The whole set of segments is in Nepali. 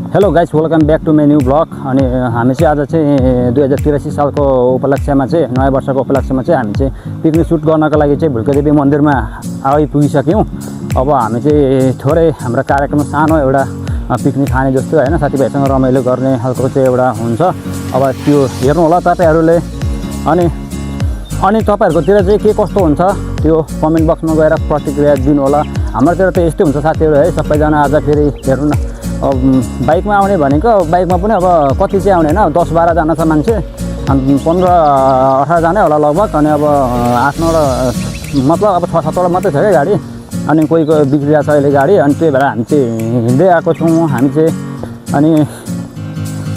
Hello guys, welcome back to my new blog. अनि हामी चाहिँ आज चाहिँ 2083 सालको उपलक्ष्यमा चाहिँ नयाँ वर्षको उपलक्ष्यमा चाहिँ हामी चाहिँ पिकनिक सुट गर्नको लागि चाहिँ भुल्केदेवी मन्दिरमा आइपुगिसक्यौँ। अब हामी चाहिँ थोरै हाम्रो कार्यक्रम सानो एउटा पिकनिक खाने जस्तो हैन, साथीभाइसँग रमाइलो गर्ने खालको चाहिँ एउटा हुन्छ। अब त्यो हेर्नु होला तपाईहरुले। अनि तपाईहरुकोतिर चाहिँ के कस्तो हुन्छ त्यो कमेन्ट बक्समा गएर प्रतिक्रिया दिनु होला। हाम्रोतिर त यस्तै हुन्छ साथीहरु है। सबैजना आज फेरि हेर्नु न, अब बाइकमा आउने भनेको बाइकमा पनि अब कति चाहिँ आउने हैन, 10-12 जना छ मान्छे, अनि 15-18 जना होला लगभग। अनि अब 8-9 मतलब अब 6-7 मात्रै छ क्या गाडी। अनि कोही बिग्रिरहेको छ अहिले गाडी। अनि त्यही भएर हामी चाहिँ हिँड्दै आएको छौँ हामी चाहिँ। अनि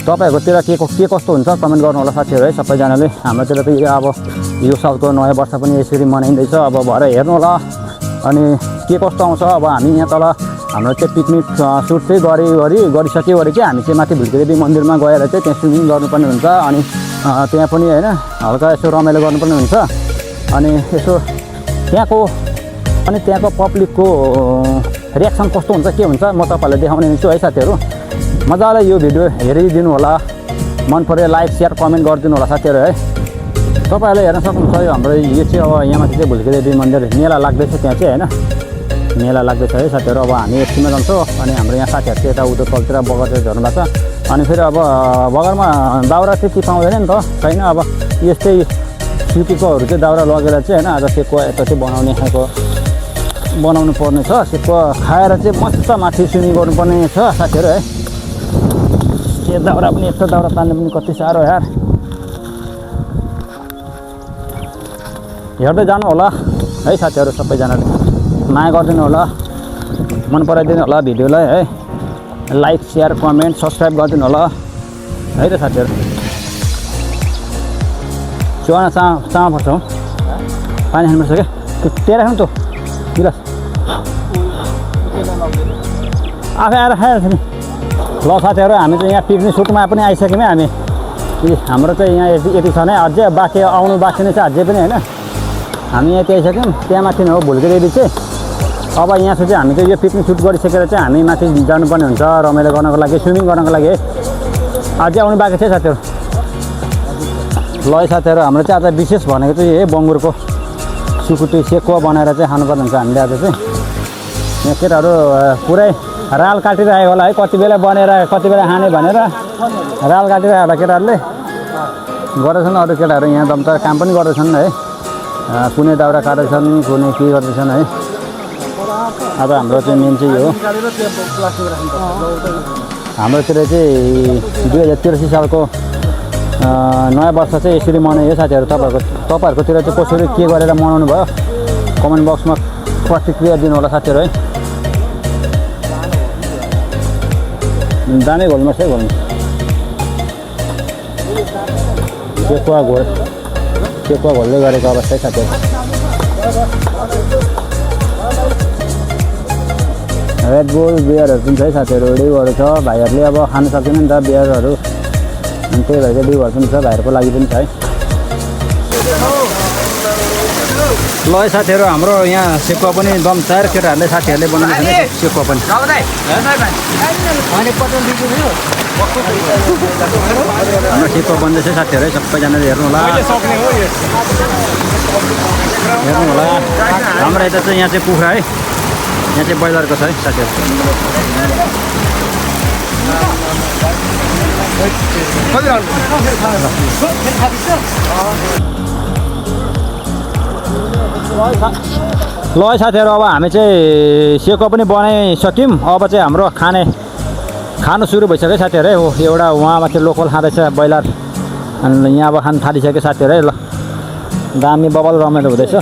तपाईहरुकोतिर के कस्तो हुन्छ कमेन्ट गर्नु होला साथीहरु है सबैजनाले। हाम्रोतिर त अब यो सालको नयाँ वर्ष पनि यसरी मनाइँदैछ। अब भएर हेर्नु होला अनि के कस्तो आउँछ। अब हामी यहाँ तल हाम्रो चाहिँ पिकनिक सुट चाहिँ गरिसक्यो भने चाहिँ हामी चाहिँ माथि भुल्केदेवी मन्दिरमा गएर चाहिँ त्यहाँ स्विमिङ गर्नुपर्ने हुन्छ। अनि त्यहाँ पनि हैन हल्का यसो रमाइलो गर्नुपर्ने हुन्छ। अनि यसो त्यहाँको पब्लिकको रियाक्सन कस्तो हुन्छ के हुन्छ म तपाईहरुलाई देखाउने छु है साथीहरु। मजाले यो भिडियो हेरिदिनु होला, मन पर्यो लाइक शेयर कमेन्ट गरिदिनु होला साथीहरु है। तपाईहरुले हेर्न सक्नुहुन्छ हाम्रो यो चाहिँ अब यहाँ माथि चाहिँ भुल्केदेवी मन्दिर मेला लाग्दैछ त्यहाँ चाहिँ हैन, मेला लाग्दैछ है साथीहरु। अब हामी एकछिनमा जान्छौँ। अनि हाम्रो यहाँ साथीहरु चाहिँ यता उता तलतिर बगर चाहिँ झर्नु भएको छ। अनि फेरि अब बगरमा दाउरा चाहिँ पाउँदैन नि त, छैन। अब यस्तै सुकेकोहरू चाहिँ दाउरा लगेर चाहिँ हैन आज सेकुवा यता चाहिँ बनाउनु पर्ने छ। सेकुवा खाएर चाहिँ मस्त माथि स्विमिङ गर्नुपर्ने छ साथीहरु है। यो दाउरा पनि यस्तो दाउरा तान्नु पनि कति साह्रो यार। हेर्दै जानु होला है साथीहरु सबैजनाले। माया गरिदिनु होला, मन पराइदिनु होला भिडियोलाई है। लाइक शेयर कमेन्ट सब्सक्राइब गरिदिनु होला है त साथीहरु। चुवाना चामा पर्छ हौ, पानी खानुपर्छ क्या त्यो राख्नु त गिलास आफै आएर खाइहाल्छ नि। ल साथीहरु हामी चाहिँ यहाँ पिकनिक सुटमा पनि आइसक्यौँ हामी। हाम्रो चाहिँ यहाँ यति छ नै, अझै बाँकी आउनु बाँकी नै छ अझै पनि हैन। हामी यहाँ आइसक्यौँ, त्यहाँ माथि नै हो भुल्केदेवी चाहिँ। अब यहाँ चाहिँ हामी चाहिँ यो पिकनिक सुट गरिसकेर चाहिँ हामी माथि जानुपर्ने हुन्छ रमाइलो गर्नको लागि, स्विमिङ गर्नको लागि है। अझै आउनु बाँकी छ साथीहरु। ल साथीहरु हाम्रो चाहिँ आज विशेष भनेको चाहिँ यही बङ्गुरको सुकुटी सेकुवा बनाएर चाहिँ खानुपर्ने हुन्छ हामीले आज चाहिँ। यहाँ केटाहरू पुरै राल काटिरहेको होला है, कति बेला बनेर कति बेला खाने भनेर राल काटिरहेको होला केटाहरूले गर्दैछन्। अरू केटाहरू यहाँ दमतार काम पनि गर्दैछन् है, कुनै दाउरा काट्दैछन् कुनै के गर्दैछन् है। अब हाम्रो चाहिँ मेन चाहिँ यो हाम्रोतिर चाहिँ 2083 सालको नयाँ वर्ष चाहिँ यसरी मनाइयो साथीहरु। तपाईहरुकोतिर चाहिँ कसरी के गरेर मनाउनु भयो कमेन्ट बक्समा प्रतिक्रिया दिनु होला साथीहरु है। दामी घोल्नुहोस् है, घोल्नु सेकुवा घोल्दै गरेको अवस्था है साथीहरु। रेड बुल बियरहरू पनि छ है साथीहरु। ड्युहरू छ, भाइहरूले अब खानु सक्दैन नि त बियरहरू, अनि त्यही भएर ड्युहरू पनि छ भाइहरूको लागि पनि छ है। ल साथीहरु हाम्रो यहाँ सेकुवा पनि दम चार केटाहरूले साथीहरूले बनाउनु छ सेकुवा पनि। हाम्रो सेकुवा बन्दैछ साथीहरु है, सबैजनाले हेर्नु होला हेर्नु होला। हाम्रो यता चाहिँ यहाँ चाहिँ कुखुरा है, यहाँ चाहिँ ब्रोइलरको छ है साथीहरु। ल साथीहरु अब हामी चाहिँ सेकुवा पनि बनाइसक्यौँ। अब चाहिँ हाम्रो खानु सुरु भइसक्यो साथीहरु है। एउटा उहाँ माथि लोकल खाँदैछ ब्रोइलर, अनि यहाँ अब खानु थालिसक्यो साथीहरु है। ल दामी बबल रमाइलो हुँदैछ।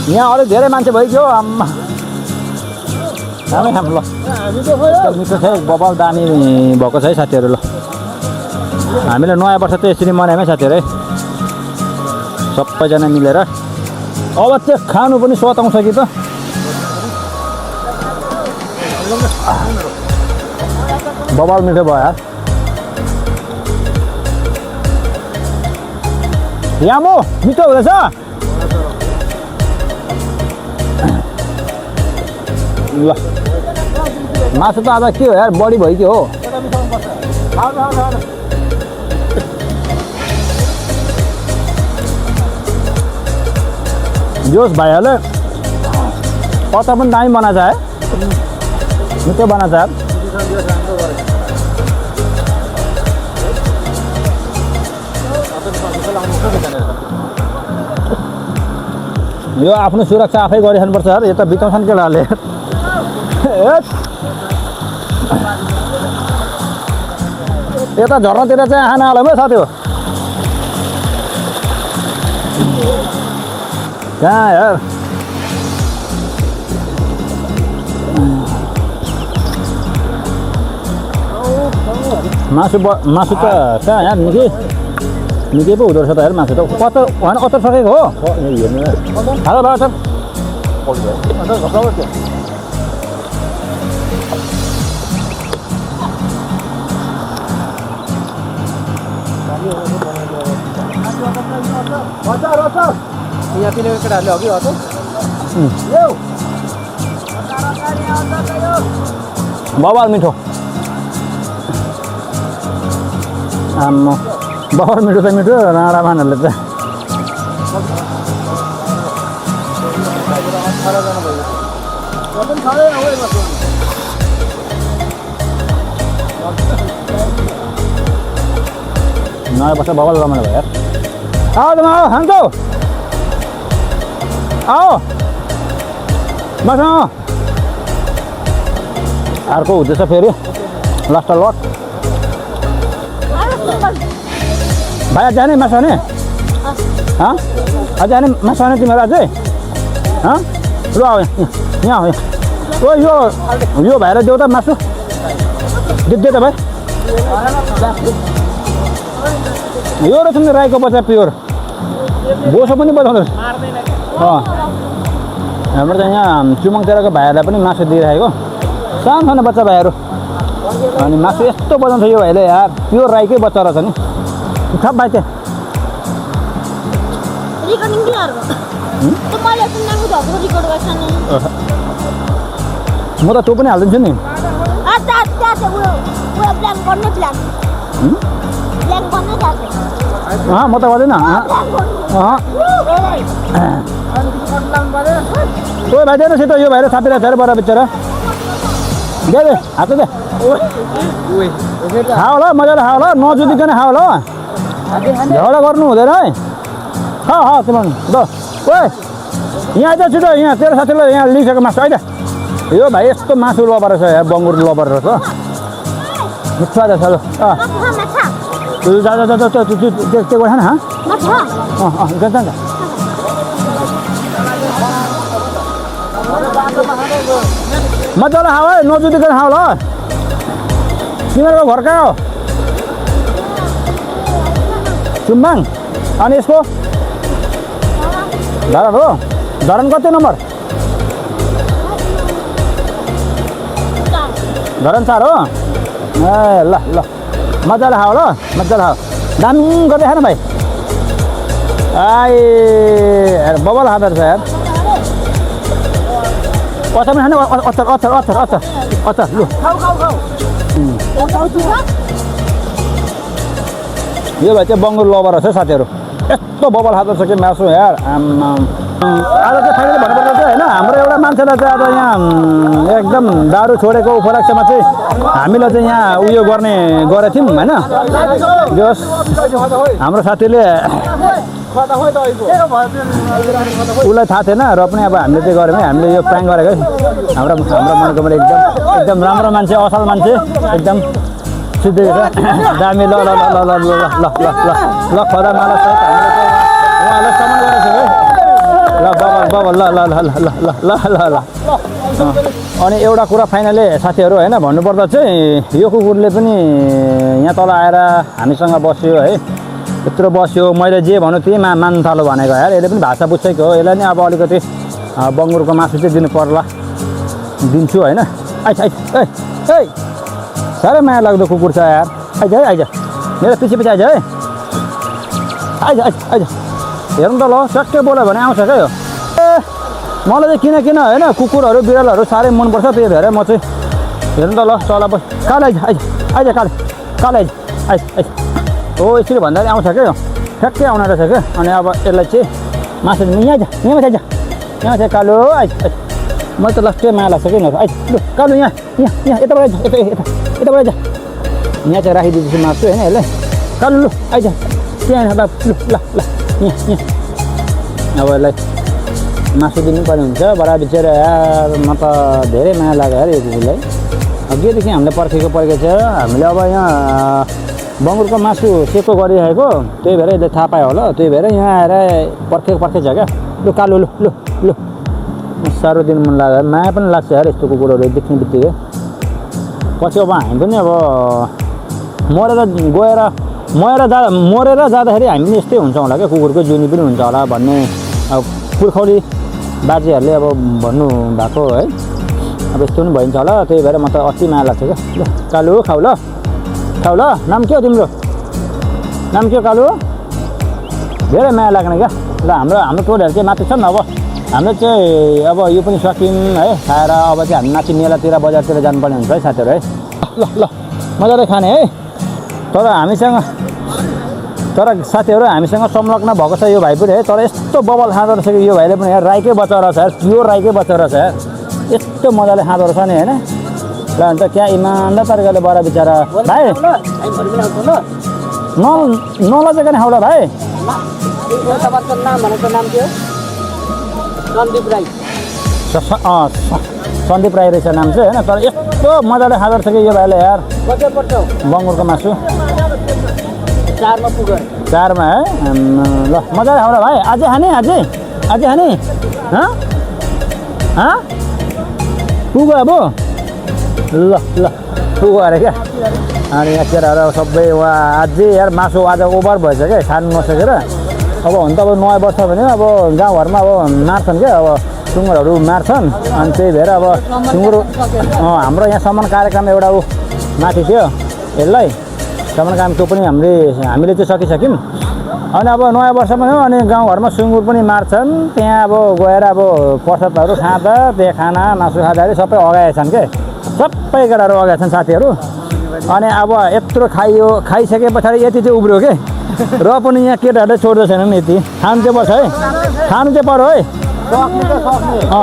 यहाँ अलिक धेरै मान्छे भइगयो आम्मा, दामी खानु। ल मिठो छ बबल दामी भएको छ है साथीहरु। ल हामीले नयाँ वर्ष चाहिँ यसरी मनायौँ है साथीहरु है, सबैजना मिलेर। अब चाहिँ खानु पनि सताउँछ कि त। बबल मिठो भयो यार। यामो मिठो हुँदैछ। ल मासु त आज के हो यार बढी भयो कि हो जोस् भाइहरूले अचार पनि दामी बनाएको छ है मिठो बनाएको छ यो आफ्नो सुरक्षा आफै गरिखानुपर्छ यार यता बिताउँछन् केटाहरूले यता झर्नातिर चाहिँ खाना होला है साथी हो कहाँ यार मासु त कहाँ यार निकै पो हुँदो रहेछ त यार मासु त कता होइन अचार सकेको हो हेर्नु ल अचार यहाँ पिनेको केटाहरूले अघि अचार बबाल मिठो आम्मा बबाल मिठो त मिठो राणा मानहरूले त नयाँ बस्छ बबाल रमाइलो भयो यार आओ त आओ खान्छौ आओ बस अर्को हुँदैछ फेरि लास्ट लट भाइ अझै नै मासु खाने अझै खाने मासु खाने तिमीहरू अझै ल आऊ यहाँ हो यो भाइलाई देऊ त मासु दे त भाइ यो रहेछ नि राईको बच्चा प्योर बोसो पनि बचाउँदो हाम्रो त यहाँ चुमङतिरको भाइहरूलाई पनि मासु दिइराखेको सानो सानो बच्चा भाइहरू अनि मासु यस्तो बजाउँछ यो भाइले यार प्योर राईकै बच्चा रहेछ नि थप भाइ त्यहाँ म त त्यो पनि हालिदिन्छु नि म त गर्दैन ओ भाइ दिएनसित यो भाइले साथीलाई धेरै बडा बिचरा दे हात दे खा होला मजाले खा होला नजुदिकन खा होला झगडा गर्नु हुँदैन है खा तिमीहरू ल ओ यहाँ आइज छिटो यहाँ तेरो साथीलाई यहाँ लिइसक्यो मासु आइज यो भाइ यस्तो मासु लबर रहेछ यार बङ्गुर लबर रहेछ मिठो आइज ल जा त्यो खान जान्छ मजाले खाऊ है नजुदिकन खाऊ ल तिमीहरूको घर कहाँ हो चुम्बाङ अनि यसको धरान हो धरान कति नम्बर धरान 4 हो ए ल ल मजाले खाऊ ल मजाले खाऊ दामी गर्दै खान भाइ आए बबल खाँदो रहेछ यार अचार पनि खाने अचार लु यो भाइ चाहिँ बङ्गुर लबर रहेछ साथीहरू यस्तो बबल खाँदो रहेछ कि मासु यार आम्मा आज चाहिँ फाइनली भन्नुपर्दा चाहिँ होइन हाम्रो एउटा मान्छेलाई चाहिँ अब यहाँ एकदम दारू छोडेको उपलक्ष्यमा चाहिँ हामीलाई चाहिँ यहाँ उयो गरेको थियौँ होइन जस हाम्रो साथीले उसलाई थाहा थिएन र पनि अब हामीले चाहिँ गऱ्यौँ है हामीले यो प्र्याङ्क गरेको है हाम्रो मनको एकदम राम्रो मान्छे असल मान्छे एकदम सिद्धै छ दामी ल ल ल ल ल ल ल ल खदा माला सहित हामीले चाहिँ उहाँलाई सम्मान गरेको छ ल बबल ल ल ल ल ल ल ल ल अनि एउटा कुरा फाइनली साथीहरू होइन भन्नुपर्दा चाहिँ यो कुकुरले पनि यहाँ तल आएर हामीसँग बस्यो है यत्रो बस्यो मैले जे भन्नु त्यही मान्नु थालो भनेको यार यसले पनि भाषा बुझ्छैको हो यसलाई नि अब अलिकति बङ्गुरको मासु चाहिँ दिनु पर्ला दिन्छु होइन आइज ए साह्रै माया लाग्दो कुकुर छ यार आइज मेरो पछि आइज है आइज हेर्नु त ल सक्कै बोल्यो भने आउँछ क्या यो ए मलाई चाहिँ किन होइन कुकुरहरू बिरालोहरू साह्रै मनपर्छ त्यही भएर म चाहिँ हेर्नु त ल चला बस काले आइज आइज आइज काले काले आइज आइज आइज हो यसरी भन्दाखेरि आउँछ क्या ठ्याक्कै आउन रहेछ क्या अनि अब यसलाई चाहिँ मासु यहाँ जा यहाँ आइज यहाँ चाहिँ कालो आइज आइज मैले त लास्टै माया लाग्छ कि आइज लु कालो यहाँ यहाँ यहाँ यताबाट आइज यता यताबाट आइज यहाँ चाहिँ राखिदिँदैछु मासु होइन यसलाई कालो लु आइज त्यहाँ लु ल ल यहाँ यहाँ अब यसलाई मासु दिनु पर्ने हुन्छ बडा बिचरा यार म त धेरै माया लाग्यो यार यो कुकुरलाई अघिदेखि हामीले पर्खेको छ हामीले अब यहाँ बङ्गुरको मासु सेतो गरिरहेको त्यही भएर यसले थाहा पायो होला त्यही भएर यहाँ आएर पर्खेको छ क्या लु कालो लु लु लु साह्रो दिन मन लाग्यो माया पनि लाग्छ यार यस्तो कुकुरहरू देख्ने बित्तिकै पछि अब हामी पनि अब मरेर जाँदाखेरि हामी पनि यस्तै हुन्छ होला क्या कुकुरको जुनी पनि हुन्छ होला भन्ने अब पुर्खौली बाजेहरूले अब भन्नु भएको है अब यस्तो पनि भइन्छ होला त्यही भएर म त अति माया लाग्छ क्या ल कालु खाऊ ल नाम के हो तिम्रो नाम के हो कालु धेरै माया लाग्ने क्या ल हाम्रो टोलहरू चाहिँ माथि छ नि अब हाम्रो चाहिँ अब यो पनि सक्यौँ है खाएर अब चाहिँ हामी माथि मेलातिर बजारतिर जानुपर्ने हुन्छ है साथीहरू है ल ल मजाले खाने है तर साथीहरू हामीसँग संलग्न भएको छ यो भाइ पनि है तर यस्तो बबल खाँदो रहेछ कि यो भाइले पनि यार राईकै बच्चा रहेछ यार प्योर राईकै बच्चा रहेछ यार यस्तो मजाले खाँदो रहेछ नि होइन ल अन्त क्या इमान्दार तरिकाले बडा बिचरा भाइ नलजेको नि खाउला भाइ सन्दीप राई रहेछ नाम चाहिँ होइन तर यस्तो मजाले खाँदो रहेछ कि यो भाइले यार बङ्गुरको मासु 4मा पुग्यो 4मा है ल मजाले खाउला भाइ अझै खाने पुग्यो अब ल पुग्यो अरे क्या अनि यहाँ केटाहरू सबै वहाँ अझै यार मासु आज ओभर भएछ क्या खानु नसकेर अब हुन त अब नयाँ वर्ष भने अब गाउँघरमा अब मार्छन् क्या अब सुँगुरहरू मार्छन् अनि त्यही भएर अब सुँगुर हाम्रो यहाँ सम्मान कार्यक्रम एउटा माथि थियो यसलाई सम्मान कार्यक्रम त्यो पनि हामीले चाहिँ सकिसक्यौँ अनि अब नयाँ वर्षमा हो अनि गाउँघरमा सुँगुर पनि मार्छन् त्यहाँ अब गएर अब प्रसादहरू खाँदा त्यहाँ खाना मासु खाँदाखेरि सबै अगाएछन् के सबै केटाहरू अगाएछन् साथीहरू अनि अब यत्रो खाइसके पछाडि यति चाहिँ उब्रियो के र पनि यहाँ केटाहरूले छोड्दै छैनन् यति खानु चाहिँ पर्छ है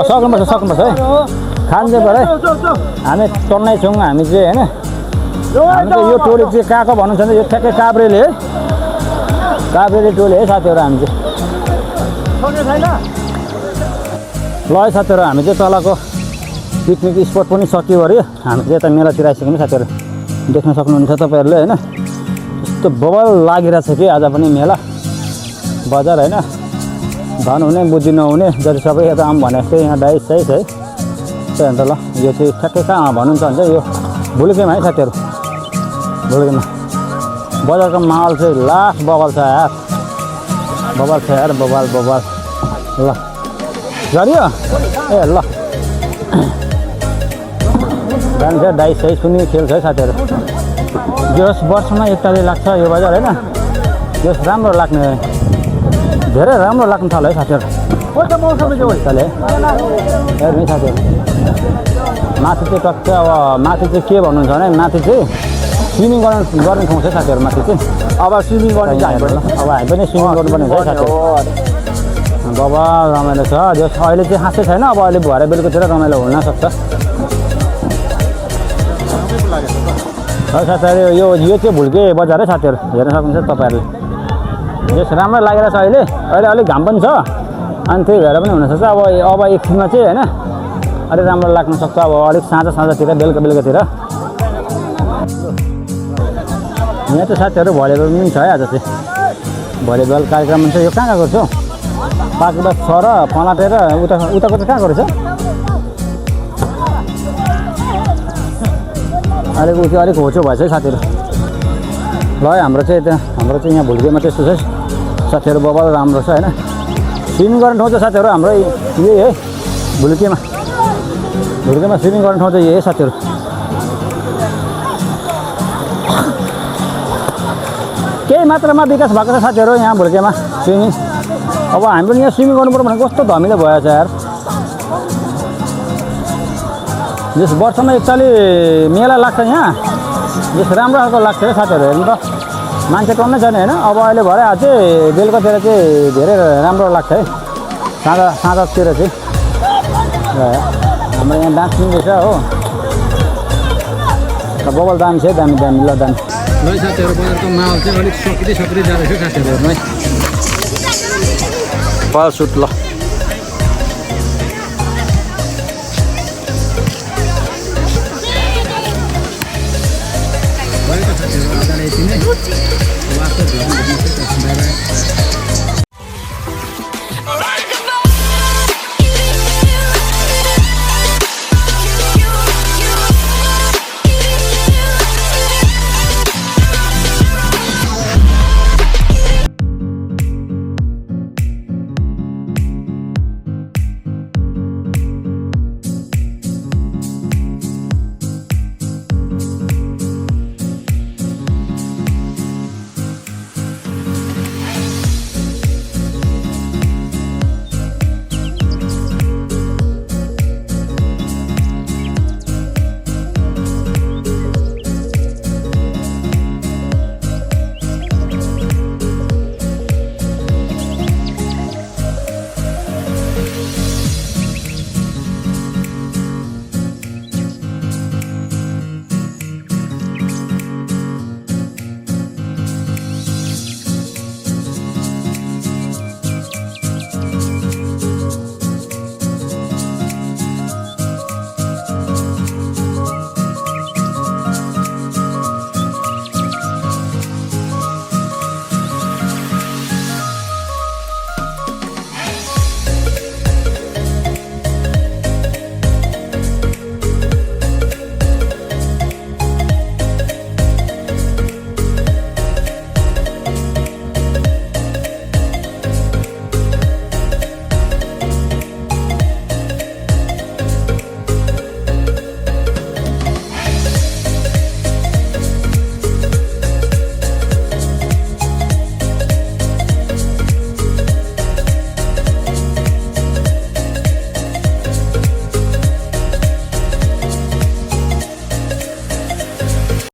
सक्नुपर्छ है खानु चाहिँ पर्छ है हामी टन्नै छौँ हामी चाहिँ होइन हामी चाहिँ यो टोली चाहिँ कहाँको भन्नुहुन्छ भने यो ठ्याक्कै काभ्रेले टोली है साथीहरू हामी चाहिँ ल है साथीहरू हामी चाहिँ तलको पिकनिक स्पट पनि सक्यो अरे हामी चाहिँ यता मेलातिर आइसक्यौँ साथीहरू देख्न सक्नुहुन्छ तपाईँहरूले होइन यस्तो बबल लागिरहेछ कि आज पनि मेला बजार होइन धन हुने बुद्धि नहुने जति सबै यता आऊँ भने जस्तै यहाँ डाइस साइज है त्यही अन्त ल यो चाहिँ ठ्याक्कै कहाँ भन्नुहुन्छ भने चाहिँ यो भुलुकेमा है साथीहरू भुलुकेमा बजारको माहौल चाहिँ लास्ट बबल छ यार बबल ल झरियो ए ल जान्छ डाइस साइज पनि खेल्छ है साथीहरू जस वर्षमा एकताले लाग्छ यो बजार होइन जस राम्रो लाग्ने धेरै राम्रो लाग्नु थाल्यो है साथीहरू एकताले हेर्नु साथीहरू माथि चाहिँ टक्कै अब माथि चाहिँ के भन्नुहुन्छ भने माथि चाहिँ स्विमिङ गर्ने ठाउँ छ साथीहरू माथि चाहिँ अब स्विमिङ गर्ने चाहिँ अब हामी पनि स्विमिङ गर्नुपर्ने हुन्छ है साथीहरू बाबा रमाइलो छ जस अहिले चाहिँ खासै छैन अब अहिले भरे बेलुकातिर रमाइलो हुन सक्छ साथीहरू यो चाहिँ भुल्के बजार है साथीहरू हेर्न सक्नुहुन्छ तपाईँहरूले जस राम्रो लागिरहेछ अहिले अलिक घाम पनि छ अनि त्यही भएर पनि हुनसक्छ अब एकछिनमा चाहिँ होइन अलिक राम्रो लाग्न सक्छ अब अलिक साँझतिर बेलुकातिर यहाँ चाहिँ साथीहरू भलिबल पनि छ है आज चाहिँ भलिबल कार्यक्रम हुन्छ यो कहाँ गर्छ हौ पाकबाट छ र पलाटेर उताको चाहिँ कहाँ गरेछ अलिक होचो भएछ है साथीहरू ल हाम्रो चाहिँ यहाँ भुल्केमा त्यस्तो छ साथीहरू बबल राम्रो छ होइन स्विमिङ गर्ने ठाउँ चाहिँ साथीहरू हाम्रो यही है भुल्केमा स्विमिङ गर्ने ठाउँ चाहिँ यही है साथीहरू केही मात्रामा विकास भएको छ साथीहरू यहाँ भुल्केमा स्विमिङ अब हामी पनि यहाँ स्विमिङ गर्नुपर्छ भनेको कस्तो धमिलो भएछ यार जस वर्षमा एकचोटि मेला लाग्छ यहाँ जस राम्रो खालको लाग्छ है साथीहरू हेर्नु त मान्छे कमै छैन होइन अब अहिले भरे आज चाहिँ बेलुकातिर चाहिँ धेरै राम्रो लाग्छ है साँझतिर चाहिँ हाम्रो यहाँ डान्स मिल्दैछ हो बबल दामी छ है दामी दामी ल दामी ल साथीहरू बजारको माहौल चाहिँ अलिक सकिँदै जाँदैछ साथीहरू हेर्नु है सुट ल